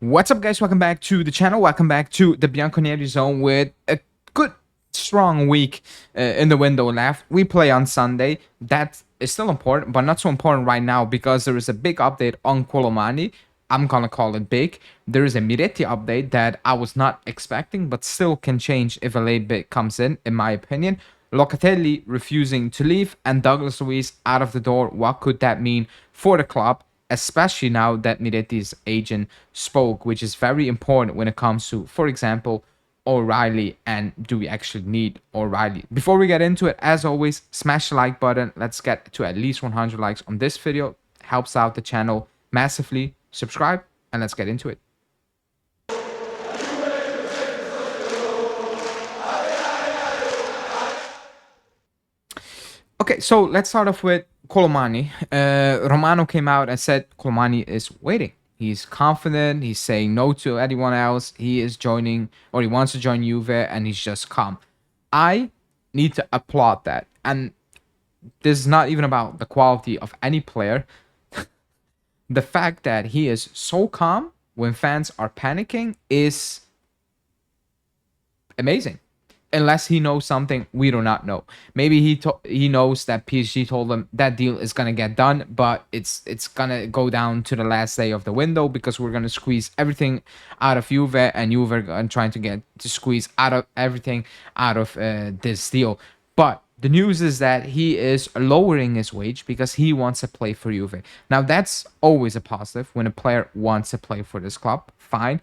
What's up, guys? Welcome back to the channel. Welcome back to the Bianconeri Zone with a good, strong week in the window left. We play on Sunday. That is still important, but not so important right now because there is a big update on Kolo Muani. I'm gonna call it big. There is a Miretti update that I was not expecting, but still can change if a late bid comes in my opinion. Locatelli refusing to leave and Douglas Luiz out of the door. What could that mean for the club? Especially now that Miretti's agent spoke, which is very important when it comes to, for example, O'Reilly, and do we actually need O'Reilly? Before we get into it, as always, smash the like button. Let's get to at least 100 likes on this video. Helps out the channel massively. Subscribe, and let's get into it. Okay, so let's start off with Kolo Muani. Romano came out and said Kolo Muani is waiting. He's confident. He's saying no to anyone else. He is joining, or he wants to join Juve, and he's just calm. I need to applaud that. And this is not even about the quality of any player. The fact that he is so calm when fans are panicking is amazing. Unless he knows something we do not know. Maybe he knows that PSG told him that deal is gonna get done, but it's gonna go down to the last day of the window because we're gonna squeeze everything out of Juve, and Juve are trying to squeeze out of everything out of this deal. But the news is that he is lowering his wage because he wants to play for Juve. Now that's always a positive when a player wants to play for this club. Fine.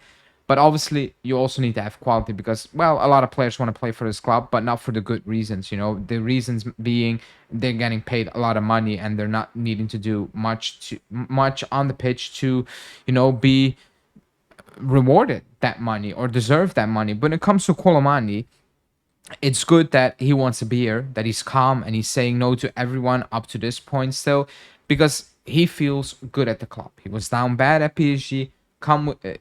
But obviously, you also need to have quality because, well, a lot of players want to play for this club, but not for the good reasons, you know. The reasons being they're getting paid a lot of money and they're not needing to do much on the pitch to, you know, be rewarded that money or deserve that money. But when it comes to Kolo Muani, it's good that he wants to be here, that he's calm and he's saying no to everyone up to this point still because he feels good at the club. He was down bad at PSG.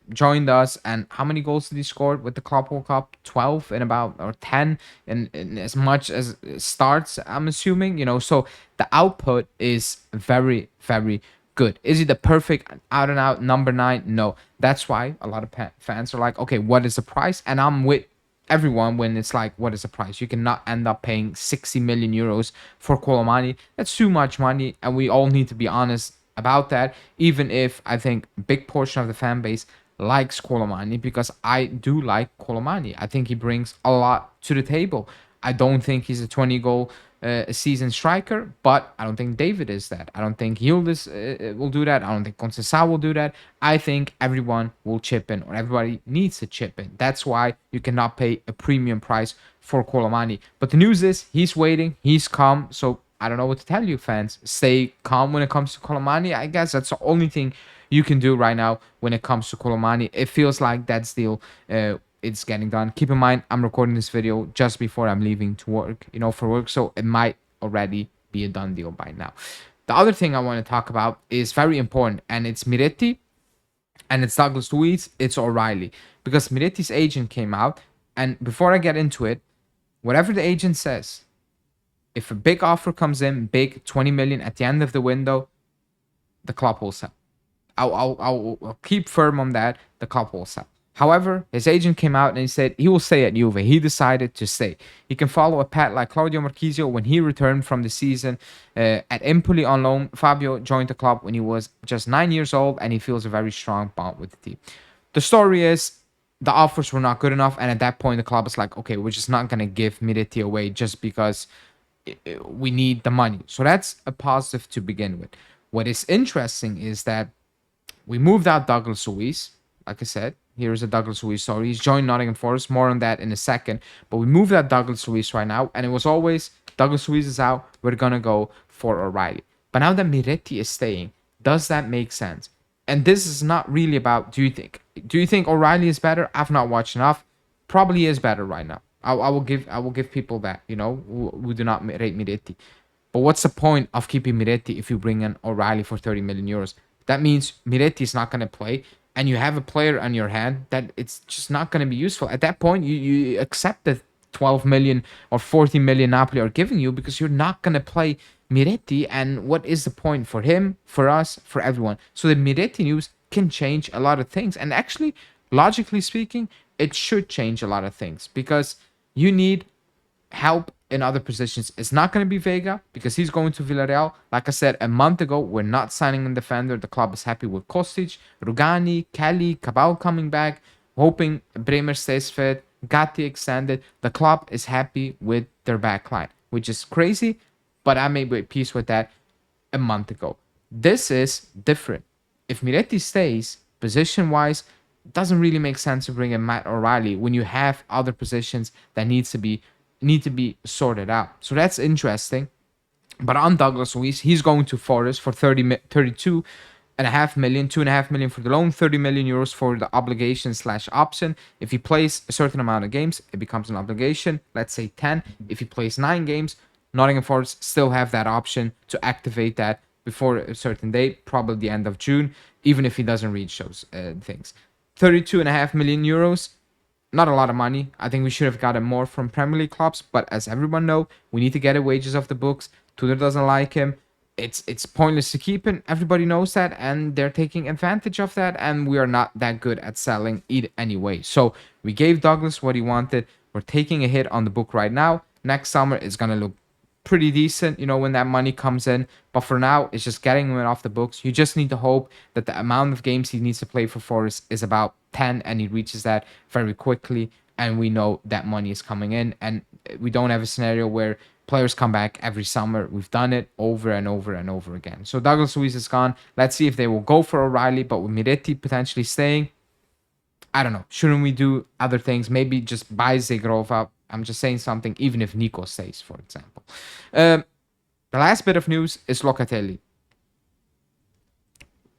Joined us, and how many goals did he score with the Club World Cup? 12 in about, or 10 in as much as starts, I'm assuming, you know. So the output is very, very good. Is he the perfect out and out number 9? No. That's why a lot of fans are like, okay, what is the price? And I'm with everyone when it's like, what is the price? You cannot end up paying 60 million euros for Kolo Muani. That's too much money, and we all need to be honest about that, even if I think a big portion of the fan base likes Kolo Muani, because I do like Kolo Muani. I think he brings a lot to the table. I don't think he's a 20-goal season striker, but I don't think David is that. I don't think Yildiz will do that. I don't think Conceição will do that. I think everyone will chip in, or everybody needs to chip in. That's why you cannot pay a premium price for Kolo Muani. But the news is he's waiting, he's calm, so I don't know what to tell you, fans. Stay calm when it comes to Kolo Muani. I guess that's the only thing you can do right now when it comes to Kolo Muani. It feels like that deal, it's getting done. Keep in mind, I'm recording this video just before I'm leaving to work, you know, for work. So it might already be a done deal by now. The other thing I want to talk about is very important, and it's Miretti, and it's Douglas Luiz, it's O'Reilly. Because Miretti's agent came out, and before I get into it, whatever the agent says, if a big offer comes in, big 20 million at the end of the window, the club will sell. I'll keep firm on that. The club will sell. However, his agent came out and he said he will stay at Juve. He decided to stay. He can follow a path like Claudio Marchisio when he returned from the season at Empoli on loan. Fabio joined the club when he was just 9 years old, and he feels a very strong bond with the team. The story is the offers were not good enough, and at that point the club was like, okay, we're just not going to give Miretti away just because we need the money. So that's a positive to begin with. What is interesting is that we moved out Douglas Luiz. Like I said, here's a Douglas Luiz story. He's joined Nottingham Forest. More on that in a second. But we moved out Douglas Luiz right now, and it was always Douglas Luiz is out, we're gonna go for O'Reilly. But now that Miretti is staying, does that make sense? And this is not really about do you think O'Reilly is better? I've not watched enough. Probably is better right now. I will give people that, you know, who do not rate Miretti. But what's the point of keeping Miretti if you bring in O'Reilly for 30 million euros? That means Miretti is not going to play, and you have a player on your hand that it's just not going to be useful. At that point, you accept the 12 million or 14 million Napoli are giving you because you're not going to play Miretti. And what is the point for him, for us, for everyone? So the Miretti news can change a lot of things. And actually, logically speaking, it should change a lot of things because you need help in other positions. It's not going to be Vega because he's going to Villarreal. Like I said a month ago, we're not signing a defender. The club is happy with Kostic, Rugani, Kelly, Cabal coming back, hoping Bremer stays fit, Gatti extended. The club is happy with their back line, which is crazy, but I made peace with that a month ago. This is different. If Miretti stays, position-wise, it doesn't really make sense to bring in Matt O'Reilly when you have other positions that need to be sorted out. So that's interesting. But on Douglas Luiz, he's going to Forest for 32.5 million, 2.5 million for the loan, 30 million euros for the obligation / option. If he plays a certain amount of games, it becomes an obligation. Let's say 10. If he plays 9 games, Nottingham Forest still have that option to activate that before a certain date, probably the end of June, even if he doesn't reach those things. 32.5 million euros. Not a lot of money. I think we should have gotten more from Premier League clubs, but as everyone know, we need to get the wages off the books. Tudor doesn't like him. It's pointless to keep him. Everybody knows that, and they're taking advantage of that, and we are not that good at selling it anyway. So we gave Douglas what he wanted. We're taking a hit on the book right now. Next summer it's gonna look pretty decent, when that money comes in. But for now, it's just getting him off the books. You just need to hope that the amount of games he needs to play for Forest is about 10, and he reaches that very quickly. And we know that money is coming in, and we don't have a scenario where players come back every summer. We've done it over and over and over again. So Douglas Luiz is gone. Let's see if they will go for O'Reilly, but with Miretti potentially staying, I don't know. Shouldn't we do other things? Maybe just buy Zegrova. I'm just saying something, even if Nico stays, for example. The last bit of news is Locatelli,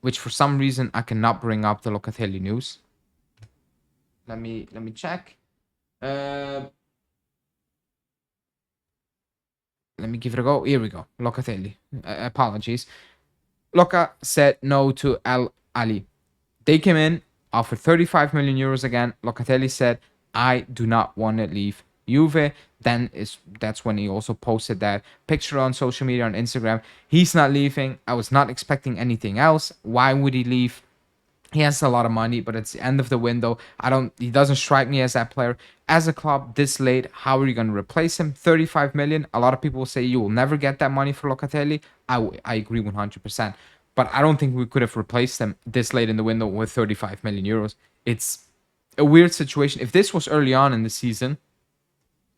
which for some reason I cannot bring up the Locatelli news. Let me check. Let me give it a go. Here we go. Locatelli. Apologies. Loca said no to Al Ali. They came in, offered 35 million euros again. Locatelli said, I do not want to leave Juve. That's when he also posted that picture on social media, on Instagram. He's not leaving. I was not expecting anything else. Why would he leave? He has a lot of money, but it's the end of the window. He doesn't strike me as that player. As a club this late, how are you going to replace him? 35 million. A lot of people will say you will never get that money for Locatelli. I agree 100%. But I don't think we could have replaced him this late in the window with 35 million euros. It's a weird situation. If this was early on in the season,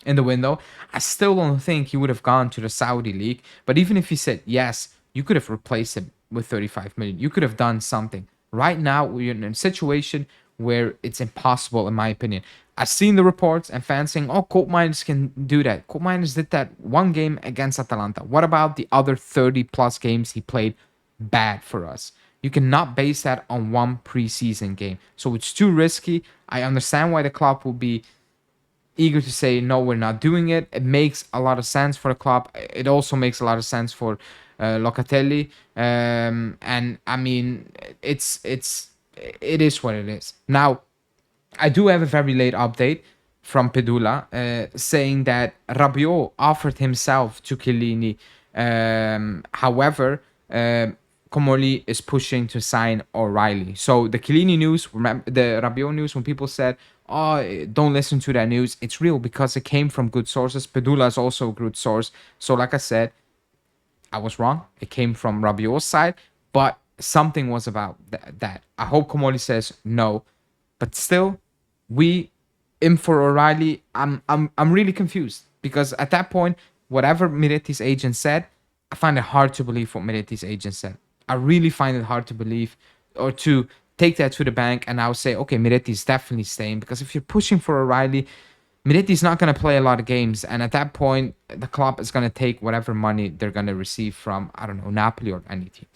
in the window, I still don't think he would have gone to the Saudi league. But even if he said yes, you could have replaced him with 35 million. You could have done something. Right now, we're in a situation where it's impossible, in my opinion. I've seen the reports and fans saying, oh, Kolo Muani can do that. Kolo Muani did that one game against Atalanta. What about the other 30 plus games he played bad for us? You cannot base that on one preseason game. So it's too risky. I understand why the club will be eager to say, no, we're not doing it. It makes a lot of sense for the club. It also makes a lot of sense for Locatelli. And I mean, it is what it is. Now, I do have a very late update from Pedula saying that Rabiot offered himself to Chiellini. However, Comoli is pushing to sign O'Reilly. So the Chiellini news, remember the Rabiot news, when people said, oh, don't listen to that news, it's real because it came from good sources. Pedula is also a good source. So like I said, I was wrong. It came from Rabiot's side, but something was about that. I hope Comoli says no, but still, we in for O'Reilly. I'm really confused because at that point, whatever Miretti's agent said, I find it hard to believe what Miretti's agent said. I really find it hard to believe or to take that to the bank and now say, okay, Miretti is definitely staying, because if you're pushing for O'Reilly, Miretti is not going to play a lot of games, and at that point, the club is going to take whatever money they're going to receive from, I don't know, Napoli or any team.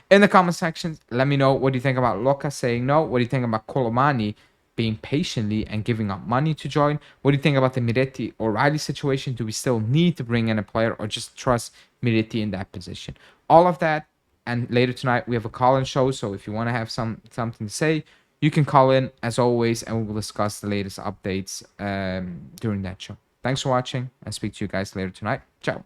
In the comment section, let me know what do you think about Loca saying no. What do you think about Kolo Muani being patiently and giving up money to join? What do you think about the Miretti O'Reilly situation? Do we still need to bring in a player or just trust Miretti in that position? All of that, and later tonight we have a call-in show, so if you want to have something to say, you can call in as always, and we will discuss the latest updates during that show. Thanks for watching, and speak to you guys later tonight. Ciao.